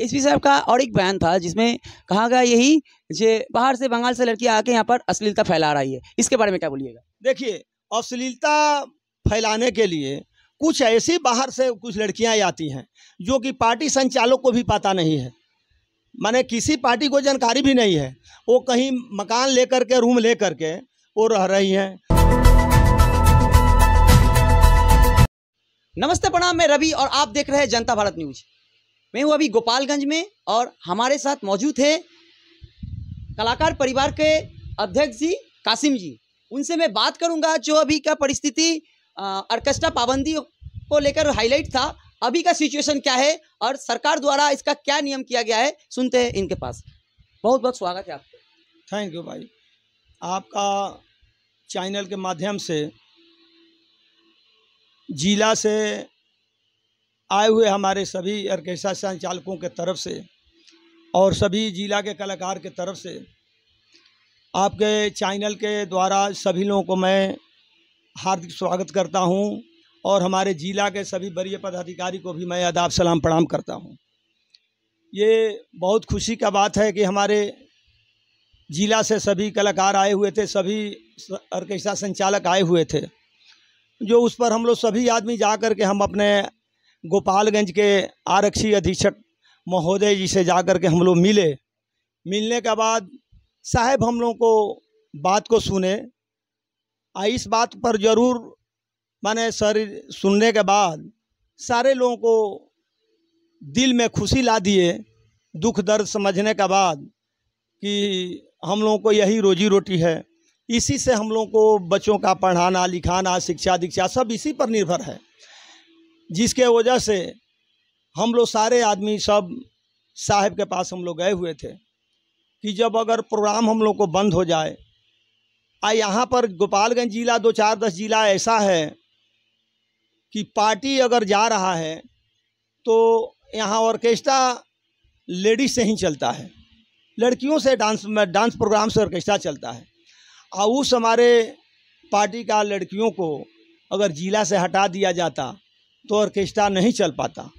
SP साहब का और एक बयान था जिसमें कहा गया यही जे बाहर से बंगाल से लड़कियां आके यहाँ पर अश्लीलता फैला रही है, इसके बारे में क्या बोलिएगा? देखिए, अश्लीलता फैलाने के लिए कुछ ऐसी बाहर से कुछ लड़कियां आती हैं जो कि पार्टी संचालक को भी पता नहीं है, माने किसी पार्टी को जानकारी भी नहीं है। वो कहीं मकान लेकर के, रूम लेकर के वो रह रही हैं। नमस्ते, प्रणाम, मैं रवि और आप देख रहे हैं जनता भारत न्यूज। मैं हूँ अभी गोपालगंज में और हमारे साथ मौजूद है कलाकार परिवार के अध्यक्ष जी कासिम जी। उनसे मैं बात करूंगा जो अभी का परिस्थिति ऑर्केस्ट्रा पाबंदी को लेकर हाईलाइट था, अभी का सिचुएशन क्या है और सरकार द्वारा इसका क्या नियम किया गया है, सुनते हैं इनके पास। बहुत बहुत स्वागत है आपका। थैंक यू भाई, आपका चैनल के माध्यम से जिला से आए हुए हमारे सभी ऑर्केस्ट्रा संचालकों के तरफ से और सभी जिला के कलाकार के तरफ से आपके चैनल के द्वारा सभी लोगों को मैं हार्दिक स्वागत करता हूं और हमारे जिला के सभी वरीय पदाधिकारी को भी मैं आदाब सलाम प्रणाम करता हूं। ये बहुत खुशी का बात है कि हमारे जिला से सभी कलाकार आए हुए थे, सभी ऑर्केस्ट्रा संचालक आए हुए थे, जो उस पर हम लोग सभी आदमी जा कर के हम अपने गोपालगंज के आरक्षी अधीक्षक महोदय जी से जा कर के हम लोग मिलने के बाद साहब हम लोग को बात को सुने। इस बात पर ज़रूर माने सर सुनने के बाद सारे लोगों को दिल में खुशी ला दिए, दुख दर्द समझने के बाद कि हम लोगों को यही रोजी रोटी है, इसी से हम लोगों को बच्चों का पढ़ाना लिखाना, शिक्षा दीक्षा सब इसी पर निर्भर है, जिसके वजह से हम लोग सारे आदमी सब साहब के पास हम लोग गए हुए थे कि जब अगर प्रोग्राम हम लोग को बंद हो जाए। यहाँ पर गोपालगंज जिला 2-4-10 जिला ऐसा है कि पार्टी अगर जा रहा है तो यहाँ ऑर्केस्ट्रा लेडीज से ही चलता है, लड़कियों से डांस प्रोग्राम से ऑर्केस्ट्रा चलता है। और उस हमारे पार्टी का लड़कियों को अगर जिला से हटा दिया जाता तो ऑर्केस्ट्रा नहीं चल पाता।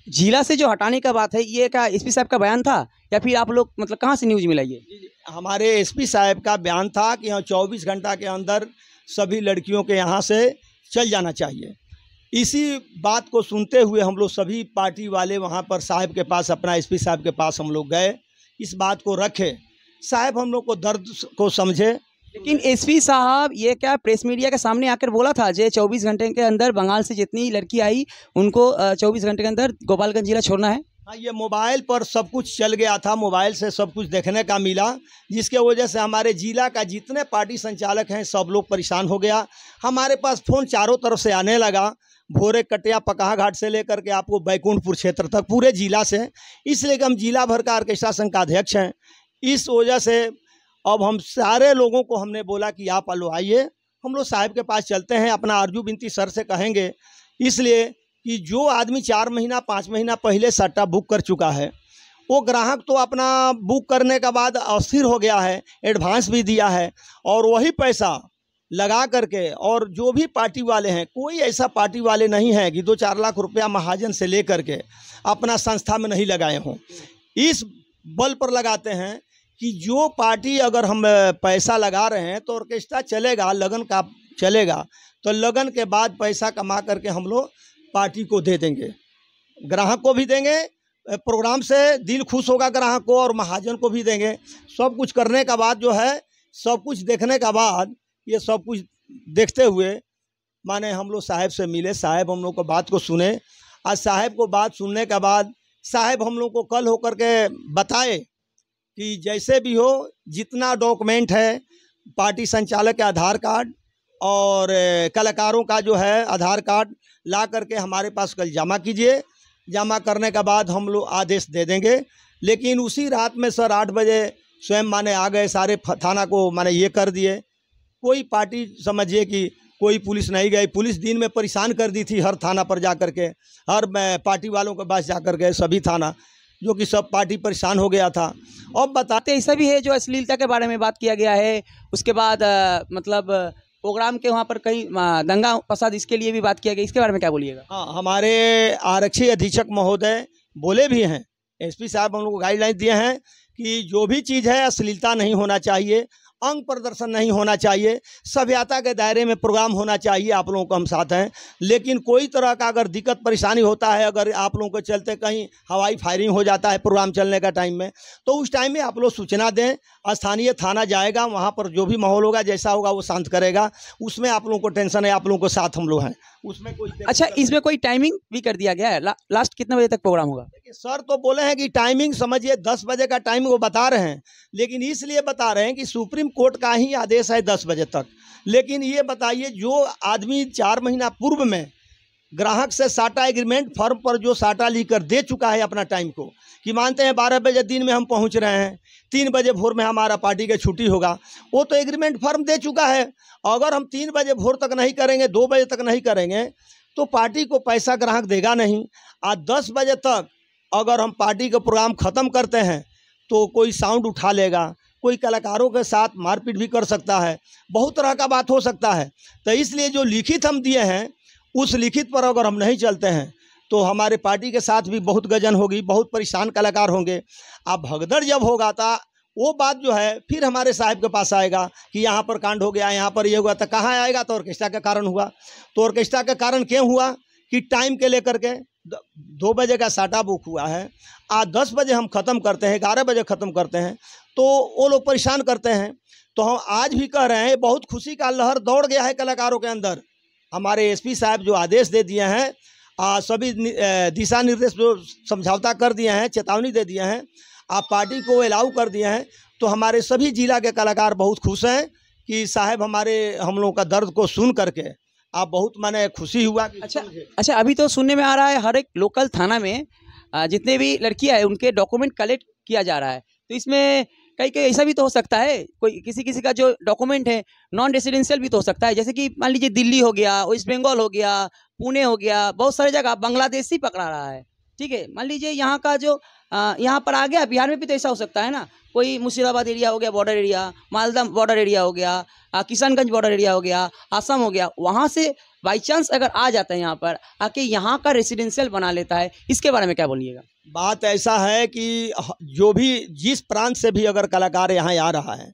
जिला से जो हटाने का बात है, ये क्या एसपी साहब का बयान था या फिर आप लोग मतलब कहाँ से न्यूज़ मिला? ये हमारे एसपी साहब का बयान था कि यहाँ 24 घंटा के अंदर सभी लड़कियों के यहाँ से चल जाना चाहिए। इसी बात को सुनते हुए हम लोग सभी पार्टी वाले वहाँ पर साहब के पास, अपना एसपी साहब के पास हम लोग गए, इस बात को रखे, साहब हम लोग को दर्द को समझे। लेकिन एसपी साहब ये क्या प्रेस मीडिया के सामने आकर बोला था जे 24 घंटे के अंदर बंगाल से जितनी लड़की आई उनको 24 घंटे के अंदर गोपालगंज जिला छोड़ना है। हाँ, ये मोबाइल पर सब कुछ चल गया था, मोबाइल से सब कुछ देखने का मिला, जिसके वजह से हमारे जिला का जितने पार्टी संचालक हैं सब लोग परेशान हो गया। हमारे पास फ़ोन चारों तरफ से आने लगा, भोरे कटिया पकाहा घाट से लेकर के आपको बैकुंठपुर क्षेत्र तक पूरे जिला से, इसलिए कि हम जिला भर का ऑर्केस्ट्रा संघ का अध्यक्ष हैं। इस वजह से अब हम सारे लोगों को हमने बोला कि आप लोग आइए, हम लोग साहब के पास चलते हैं, अपना अर्जू बिनती सर से कहेंगे, इसलिए कि जो आदमी 4 महीना 5 महीना पहले सट्टा बुक कर चुका है वो ग्राहक तो अपना बुक करने के बाद अस्थिर हो गया है, एडवांस भी दिया है और वही पैसा लगा करके, और जो भी पार्टी वाले हैं, कोई ऐसा पार्टी वाले नहीं है कि 2-4 लाख रुपया महाजन से ले करके अपना संस्था में नहीं लगाए हों। इस बल पर लगाते हैं कि जो पार्टी अगर हम पैसा लगा रहे हैं तो ऑर्केस्ट्रा चलेगा, लगन का चलेगा, तो लगन के बाद पैसा कमा करके हम लोग पार्टी को दे देंगे, ग्राहक को भी देंगे, प्रोग्राम से दिल खुश होगा ग्राहक को और महाजन को भी देंगे। सब कुछ करने का बाद जो है, सब कुछ देखने का बाद, ये सब कुछ देखते हुए माने हम लोग साहब से मिले, साहब हम लोग को बात को सुने। आज साहब को बात सुनने के बाद साहब हम लोग को कल होकर के बताए कि जैसे भी हो जितना डॉक्यूमेंट है, पार्टी संचालक के आधार कार्ड और कलाकारों का जो है आधार कार्ड ला करके हमारे पास कल जमा कीजिए, जमा करने के बाद हम लोग आदेश दे देंगे। लेकिन उसी रात में सर 8 बजे स्वयं माने आ गए, सारे थाना को माने ये कर दिए। कोई पार्टी समझिए कि कोई पुलिस नहीं गई, पुलिस दिन में परेशान कर दी थी, हर थाना पर जा कर के, हर पार्टी वालों के पास जा कर के सभी थाना, जो कि सब पार्टी परेशान हो गया था। अब बताते ऐसा भी है जो अश्लीलता के बारे में बात किया गया है, उसके बाद मतलब प्रोग्राम के वहाँ पर कहीं दंगा फसाद इसके लिए भी बात किया गया, इसके बारे में क्या बोलिएगा? हाँ, हमारे आरक्षी अधीक्षक महोदय बोले भी हैं एसपी साहब हम लोग को गाइडलाइन दिए हैं कि जो भी चीज़ है अश्लीलता नहीं होना चाहिए, अंग प्रदर्शन नहीं होना चाहिए, सभ्यता के दायरे में प्रोग्राम होना चाहिए। आप लोगों को हम साथ हैं, लेकिन कोई तरह का अगर दिक्कत परेशानी होता है, अगर आप लोगों के चलते कहीं हवाई फायरिंग हो जाता है प्रोग्राम चलने का टाइम में, तो उस टाइम में आप लोग सूचना दें। स्थानीय थाना जाएगा, वहाँ पर जो भी माहौल होगा जैसा होगा वो शांत करेगा। उसमें आप लोगों को टेंशन है, आप लोगों को साथ हम लोग हैं, उसमें कोई। अच्छा, इसमें कोई टाइमिंग भी कर दिया गया है? लास्ट कितने बजे तक प्रोग्राम होगा? सर तो बोले हैं कि टाइमिंग समझिए 10 बजे का टाइम वो बता रहे हैं, लेकिन इसलिए बता रहे हैं कि सुप्रीम कोर्ट का ही आदेश है 10 बजे तक। लेकिन ये बताइए, जो आदमी 4 महीना पूर्व में ग्राहक से साटा एग्रीमेंट फर्म पर जो साटा लेकर दे चुका है अपना टाइम को, कि मानते हैं 12 बजे दिन में हम पहुंच रहे हैं, 3 बजे भोर में हमारा पार्टी का छुट्टी होगा, वो तो एग्रीमेंट फर्म दे चुका है। अगर हम 3 बजे भोर तक नहीं करेंगे, 2 बजे तक नहीं करेंगे, तो पार्टी को पैसा ग्राहक देगा नहीं। आज 10 बजे तक अगर हम पार्टी का प्रोग्राम ख़त्म करते हैं तो कोई साउंड उठा लेगा, कोई कलाकारों के साथ मारपीट भी कर सकता है, बहुत तरह का बात हो सकता है। तो इसलिए जो लिखित हम दिए हैं, उस लिखित पर अगर हम नहीं चलते हैं तो हमारे पार्टी के साथ भी बहुत गजन होगी, बहुत परेशान कलाकार होंगे। अब भगदड़ जब होगा तो वो बात जो है फिर हमारे साहब के पास आएगा कि यहाँ पर कांड हो गया, यहाँ पर ये हुआ, तो कहाँ आएगा? तो ऑर्केस्ट्रा के कारण हुआ। तो ऑर्केस्ट्रा के कारण क्यों हुआ कि टाइम के लेकर के 2 बजे का साटा बुक हुआ है, आज 10 बजे हम ख़त्म करते हैं, 11 बजे ख़त्म करते हैं, तो वो लोग परेशान करते हैं। तो हम आज भी कह रहे हैं, बहुत खुशी का लहर दौड़ गया है कलाकारों के अंदर। हमारे एसपी साहब जो आदेश दे दिए हैं, सभी दिशा निर्देश जो समझौता कर दिए हैं, चेतावनी दे दिए हैं, आप पार्टी को अलाउ कर दिए हैं, तो हमारे सभी जिला के कलाकार बहुत खुश हैं कि साहब हमारे हम लोगों का दर्द को सुन करके आप बहुत माने खुशी हुआ। अच्छा, अभी तो सुनने में आ रहा है हर एक लोकल थाना में जितने भी लड़कियां हैं उनके डॉक्यूमेंट कलेक्ट किया जा रहा है। तो इसमें कई ऐसा भी तो हो सकता है, कोई किसी का जो डॉक्यूमेंट है नॉन रेसिडेंशियल भी तो हो सकता है, जैसे कि मान लीजिए दिल्ली हो गया, वेस्ट बंगाल हो गया, पुणे हो गया, बहुत सारी जगह बांग्लादेशी पकड़ा रहा है। ठीक है, मान लीजिए यहाँ का जो यहाँ पर आ गया, बिहार में भी तो ऐसा हो सकता है ना, कोई मुर्शिदाबाद एरिया हो गया, border area, Malda border area हो गया, किशनगंज बॉर्डर एरिया हो गया, असम हो गया, वहाँ से बाई चांस अगर आ जाता है यहाँ पर आके यहाँ का रेसिडेंशियल बना लेता है, इसके बारे में क्या बोलिएगा? बात ऐसा है कि जो भी जिस प्रांत से भी अगर कलाकार यहाँ आ रहा है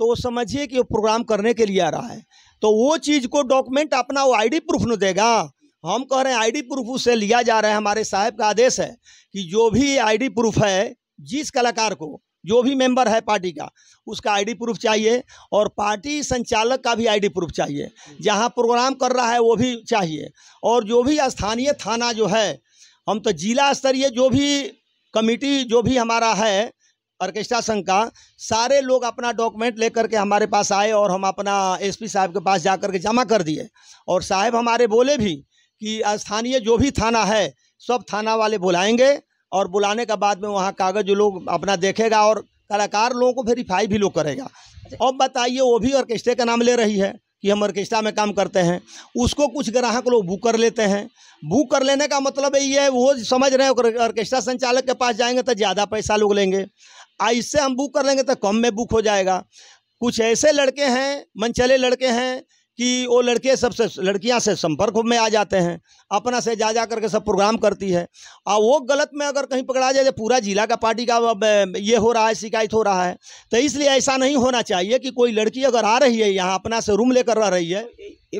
तो समझिए कि वो प्रोग्राम करने के लिए आ रहा है, तो वो चीज़ को डॉक्यूमेंट अपना वो आईडी प्रूफ न देगा। हम कह रहे हैं आईडी प्रूफ उससे लिया जा रहा है। हमारे साहब का आदेश है कि जो भी आईडी प्रूफ है, जिस कलाकार को जो भी मेंबर है पार्टी का, उसका आईडी प्रूफ चाहिए, और पार्टी संचालक का भी आईडी प्रूफ चाहिए, जहां प्रोग्राम कर रहा है वो भी चाहिए। और जो भी स्थानीय थाना जो है, हम तो जिला स्तरीय जो भी कमेटी जो भी हमारा है ऑर्केस्ट्रा संघ का, सारे लोग अपना डॉक्यूमेंट लेकर के हमारे पास आए और हम अपना एसपी साहब के पास जाकर के जमा कर दिए। और साहब हमारे बोले भी कि स्थानीय जो भी थाना है सब थाना वाले बुलाएंगे, और बुलाने के बाद में वहाँ कागज़ जो लोग अपना देखेगा और कलाकार लोगों को वेरीफाई भी लोग करेगा। अब बताइए, वो भी ऑर्केस्ट्रा का नाम ले रही है कि हम ऑर्केस्ट्रा में काम करते हैं, उसको कुछ ग्राहक लोग बुक कर लेते हैं। बुक कर लेने का मतलब ये है, वो समझ रहे हैं ऑर्केस्ट्रा संचालक के पास जाएंगे तो ज़्यादा पैसा लोग लेंगे, इससे हम बुक कर लेंगे तो कम में बुक हो जाएगा। कुछ ऐसे लड़के हैं, मनचले लड़के हैं कि वो लड़के सबसे लड़कियां से संपर्क में आ जाते हैं, अपना से जा करके सब प्रोग्राम करती है। और वो गलत में अगर कहीं पकड़ा जाए, पूरा जिला का पार्टी का ये हो रहा है, शिकायत हो रहा है। तो इसलिए ऐसा नहीं होना चाहिए कि कोई लड़की अगर आ रही है यहाँ अपना से रूम लेकर रह रही है,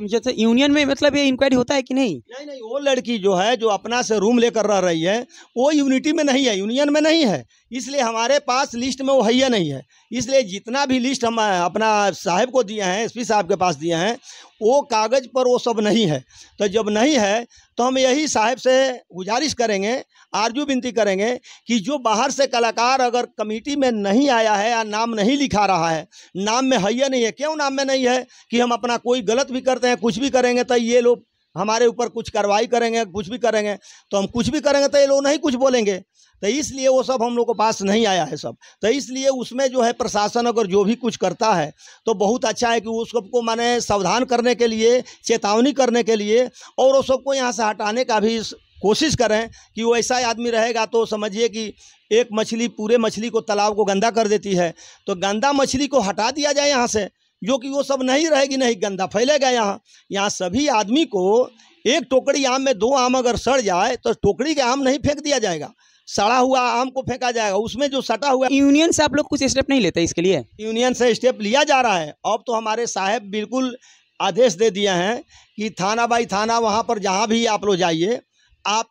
जैसे यूनियन में मतलब ये इंक्वायरी होता है कि नहीं? नहीं, वो लड़की जो है जो अपना से रूम लेकर रह रही है वो यूनिटी में नहीं है, यूनियन में नहीं है, इसलिए हमारे पास लिस्ट में वो है नहीं है। इसलिए जितना भी लिस्ट हम अपना साहब को दिए हैं, एसपी साहब के पास दिए हैं, वो कागज़ पर वो सब नहीं है। तो जब नहीं है तो हम यही साहब से गुजारिश करेंगे, आरजू विनती करेंगे कि जो बाहर से कलाकार अगर कमेटी में नहीं आया है या नाम नहीं लिखा रहा है, नाम में है या नहीं है, क्यों नाम में नहीं है कि हम अपना कोई गलत भी करते हैं, कुछ भी करेंगे तो ये लोग हमारे ऊपर कुछ कार्रवाई करेंगे, कुछ भी करेंगे तो हम कुछ भी करेंगे तो ये लोग नहीं कुछ बोलेंगे। तो इसलिए वो सब हम लोग के पास नहीं आया है सब। तो इसलिए उसमें जो है प्रशासन अगर जो भी कुछ करता है तो बहुत अच्छा है कि उस सबको माने सावधान करने के लिए, चेतावनी करने के लिए, और वो सबको यहाँ से हटाने का भी कोशिश करें कि वो ऐसा आदमी रहेगा तो समझिए कि एक मछली पूरे मछली को, तालाब को गंदा कर देती है। तो गंदा मछली को हटा दिया जाए यहाँ से, जो कि वो सब नहीं रहेगी, नहीं गंदा फैलेगा यहाँ सभी आदमी को। एक टोकरी आम में 2 आम अगर सड़ जाए तो टोकरी के आम नहीं फेंक दिया जाएगा, सड़ा हुआ आम को फेंका जाएगा, उसमें जो सटा हुआ। यूनियन से आप लोग कुछ स्टेप नहीं लेते इसके लिए? यूनियन से स्टेप लिया जा रहा है। अब तो हमारे साहब बिल्कुल आदेश दे दिए हैं कि थाना बाई थाना वहाँ पर जहाँ भी आप लोग जाइए, आप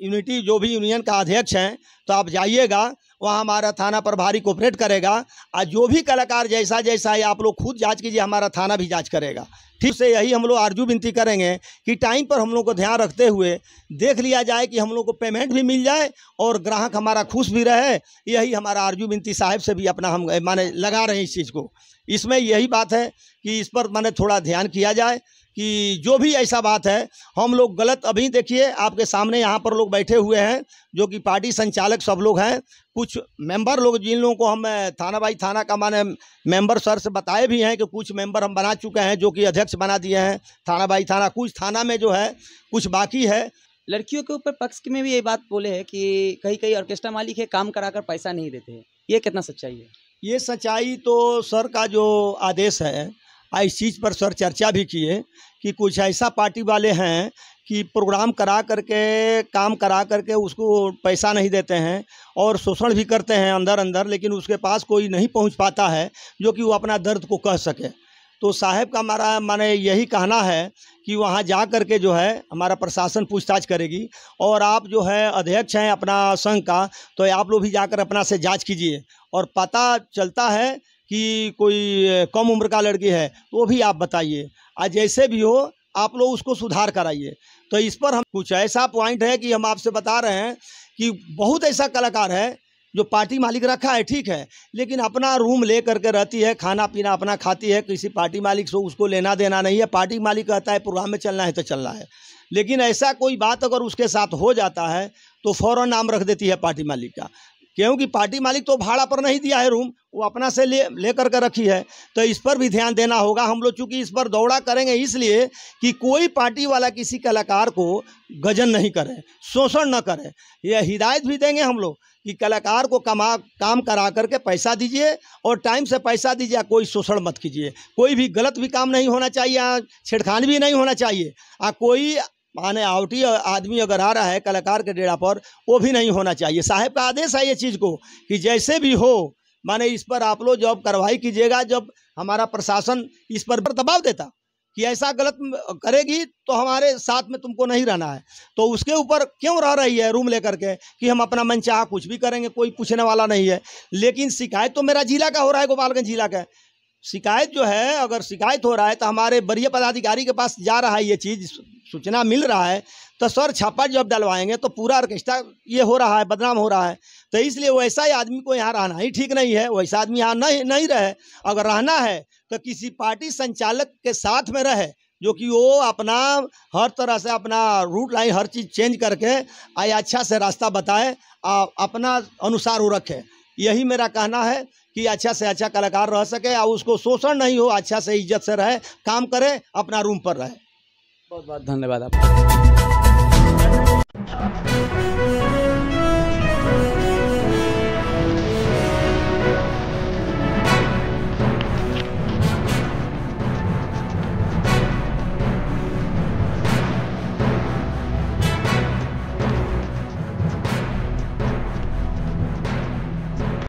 यूनिटी जो भी यूनियन का अध्यक्ष हैं तो आप जाइएगा, वहाँ हमारा थाना प्रभारी कोऑपरेट करेगा। और जो भी कलाकार जैसा जैसा है आप लोग खुद जांच कीजिए, हमारा थाना भी जांच करेगा। ठीक से यही हम लोग आरजू विनती करेंगे कि टाइम पर हम लोग को ध्यान रखते हुए देख लिया जाए कि हम लोग को पेमेंट भी मिल जाए और ग्राहक हमारा खुश भी रहे। यही हमारा आरजू विनती साहब से भी अपना हम माने लगा रहे हैं इस चीज़ को। इसमें यही बात है कि इस पर माने थोड़ा ध्यान किया जाए कि जो भी ऐसा बात है हम लोग गलत, अभी देखिए आपके सामने यहाँ पर लोग बैठे हुए हैं जो कि पार्टी संचालक सब लोग हैं, कुछ मेंबर लोग जिन लोगों को हम थाना बाई थाना का माने मेंबर सर से बताए भी हैं कि कुछ मेंबर हम बना चुके हैं जो कि अध्यक्ष बना दिए हैं थाना बाई थाना। कुछ थाना में जो है कुछ बाकी है। लड़कियों के ऊपर पक्ष में भी ये बात बोले हैं कि कई कई ऑर्केस्ट्रा मालिक है काम कराकर पैसा नहीं देते हैं, ये कितना सच्चाई है? ये सच्चाई तो सर का जो आदेश है, इस चीज़ पर सर चर्चा भी किए कि कुछ ऐसा पार्टी वाले हैं कि प्रोग्राम करा करके काम करा करके उसको पैसा नहीं देते हैं और शोषण भी करते हैं अंदर अंदर, लेकिन उसके पास कोई नहीं पहुंच पाता है जो कि वो अपना दर्द को कह सके। तो साहब का हमारा माने यही कहना है कि वहाँ जा कर के जो है हमारा प्रशासन पूछताछ करेगी। और आप जो है अध्यक्ष हैं अपना संघ का, तो आप लोग भी जाकर अपना से जांच कीजिए और पता चलता है कि कोई कम उम्र का लड़की है तो वो भी आप बताइए, आज जैसे भी हो आप लोग उसको सुधार कराइए। तो इस पर हम कुछ ऐसा पॉइंट है कि हम आपसे बता रहे हैं कि बहुत ऐसा कलाकार है जो पार्टी मालिक रखा है, ठीक है, लेकिन अपना रूम ले करके रहती है, खाना पीना अपना खाती है, किसी पार्टी मालिक से उसको लेना देना नहीं है। पार्टी मालिक कहता है प्रोग्राम में चलना है तो चलना है, लेकिन ऐसा कोई बात अगर उसके साथ हो जाता है तो फ़ौरन नाम रख देती है पार्टी मालिक का, क्योंकि पार्टी मालिक तो भाड़ा पर नहीं दिया है रूम, वो अपना से ले करके रखी है। तो इस पर भी ध्यान देना होगा। हम लोग चूँकि इस पर दौड़ा करेंगे इसलिए कि कोई पार्टी वाला किसी कलाकार को गजन नहीं करे, शोषण न करे। यह हिदायत भी देंगे हम लोग कि कलाकार को काम करा करके पैसा दीजिए और टाइम से पैसा दीजिए, कोई शोषण मत कीजिए, कोई भी गलत भी काम नहीं होना चाहिए, छेड़खानी भी नहीं होना चाहिए। कोई माने आवटी आदमी अगर आ रहा है कलाकार के डेरा पर, वो भी नहीं होना चाहिए। साहब का आदेश है ये चीज़ को कि जैसे भी हो माने इस पर आप लोग जब कार्रवाई कीजिएगा, जब हमारा प्रशासन इस पर दबाव देता कि ऐसा गलत करेगी तो हमारे साथ में तुमको नहीं रहना है, तो उसके ऊपर क्यों रह रही है रूम लेकर के कि हम अपना मनचाहा कुछ भी करेंगे, कोई पूछने वाला नहीं है। लेकिन शिकायत तो मेरा जिला का हो रहा है, गोपालगंज जिला का शिकायत जो है, अगर शिकायत हो रहा है तो हमारे वरीय पदाधिकारी के पास जा रहा है, ये चीज़ सूचना मिल रहा है, तो सर छापा जब डलवाएंगे तो पूरा ऑर्केस्ट्रा ये हो रहा है, बदनाम हो रहा है। तो इसलिए वैसा ही आदमी को यहाँ रहना ही ठीक नहीं है, वैसा आदमी यहाँ नहीं रहे। अगर रहना है तो किसी पार्टी संचालक के साथ में रहे जो कि वो अपना हर तरह से अपना रूट लाइन हर चीज़ चेंज करके अच्छा से रास्ता बताए, अपना अनुसार वो रखे। यही मेरा कहना है कि अच्छा से अच्छा कलाकार रह सके और उसको शोषण नहीं हो, अच्छा से इज्जत से रहे, काम करे, अपना रूम पर रहे। बहुत बहुत धन्यवाद आपका।